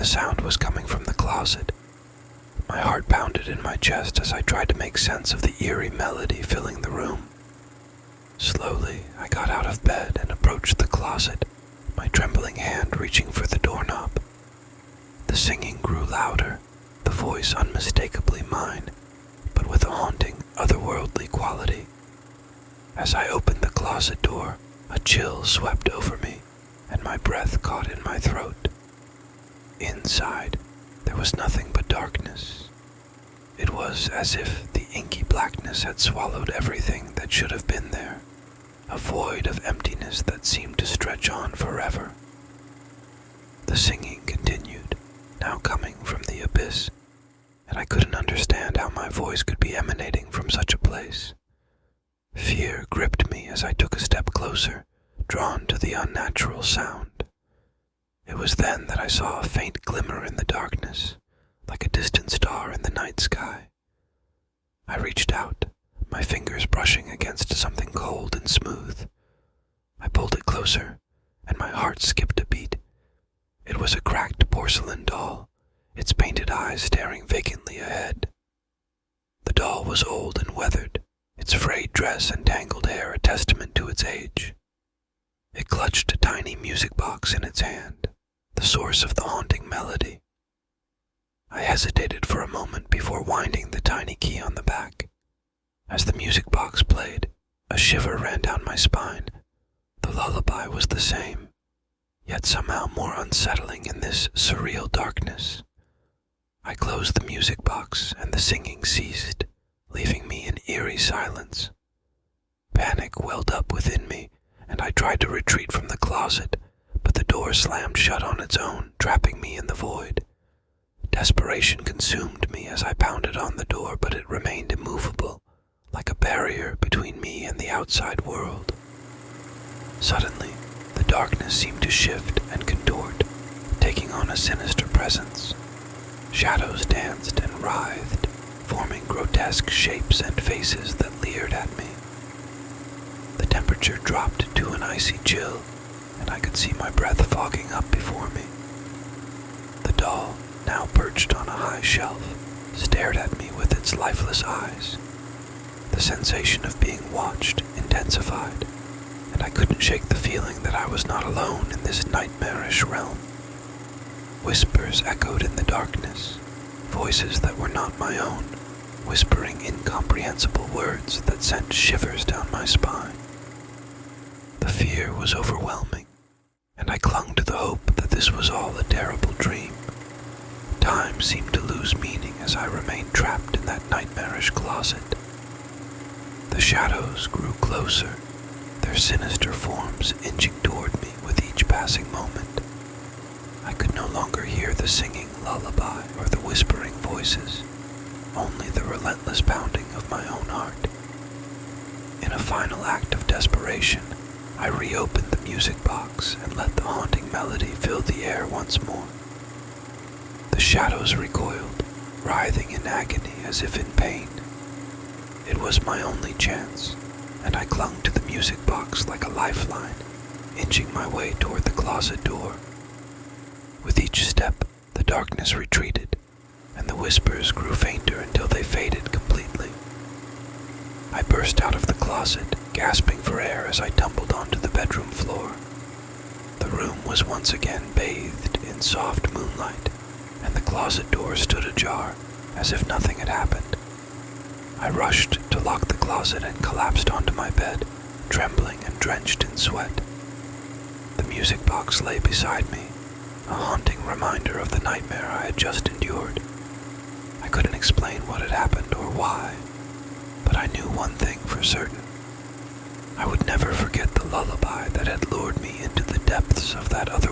sound was coming from the closet. My heart pounded in my chest as I tried to make sense of the eerie melody filling the room. Slowly, I got out of bed and approached the closet, my trembling hand reaching for the doorknob. The singing grew louder, the voice unmistakably mine, but with a haunting, otherworldly quality. As I opened the closet door, a chill swept over me, and my breath caught in my throat. Inside, there was nothing but darkness. It was as if the inky blackness had swallowed everything that should have been there, a void of emptiness that seemed to stretch on forever. The singing continued, now coming from the abyss, and I couldn't understand how my voice could be emanating from such a place. Fear gripped me as I took a step closer, drawn to the unnatural sound. It was then that I saw a faint glimmer in the darkness, like a distant star in the night sky. I reached out, my fingers brushing against something cold and smooth. I pulled it closer, and my heart skipped a beat. It was a cracked porcelain doll, its painted eyes staring vacantly ahead. The doll was old and weathered, its frayed dress and tangled hair a testament to its age. It clutched a tiny music box in its hand, the source of the haunting melody. I hesitated for a moment before winding the tiny key on the back. As the music box played, a shiver ran down my spine. The lullaby was the same, yet somehow more unsettling in this surreal darkness. I closed the music box and the singing ceased, leaving me in eerie silence. Panic welled up within me, and I tried to retreat from the closet, but the door slammed shut on its own, trapping me in the void. Desperation consumed me as I pounded on the door, but it remained immovable, like a barrier between me and the outside world. Suddenly, the darkness seemed to shift and contort, taking on a sinister presence. Shadows danced and writhed, forming grotesque shapes and faces that leered at me. The temperature dropped to an icy chill, and I could see my breath fogging up before me. The doll, now perched on a high shelf, stared at me with its lifeless eyes. The sensation of being watched intensified, and I couldn't shake the feeling that I was not alone in this nightmarish realm. Whispers echoed in the darkness, voices that were not my own, whispering incomprehensible words that sent shivers down my spine. The fear was overwhelming, and I clung to the hope that this was all a terrible dream. Time seemed to lose meaning as I remained trapped in that nightmarish closet. The shadows grew closer, their sinister forms inching toward me with each passing moment. I could no longer hear the singing lullaby or the whispering voices, only the relentless pounding of my own heart. In a final act of desperation, I reopened the music box and let the haunting melody fill the air once more. The shadows recoiled, writhing in agony as if in pain. It was my only chance, and I clung to the music box like a lifeline, inching my way toward the closet door. With each step, the darkness retreated, and the whispers grew fainter until they faded completely. I burst out of the closet, gasping for air as I tumbled onto the bedroom floor. The room was once again bathed in soft moonlight, and the closet door stood ajar, as if nothing had happened. I rushed to lock the closet and collapsed onto my bed, trembling and drenched in sweat. The music box lay beside me, a haunting reminder of the nightmare I had just endured. I couldn't explain what had happened or why, but I knew one thing for certain. I would never forget the lullaby that had lured me into the depths of that other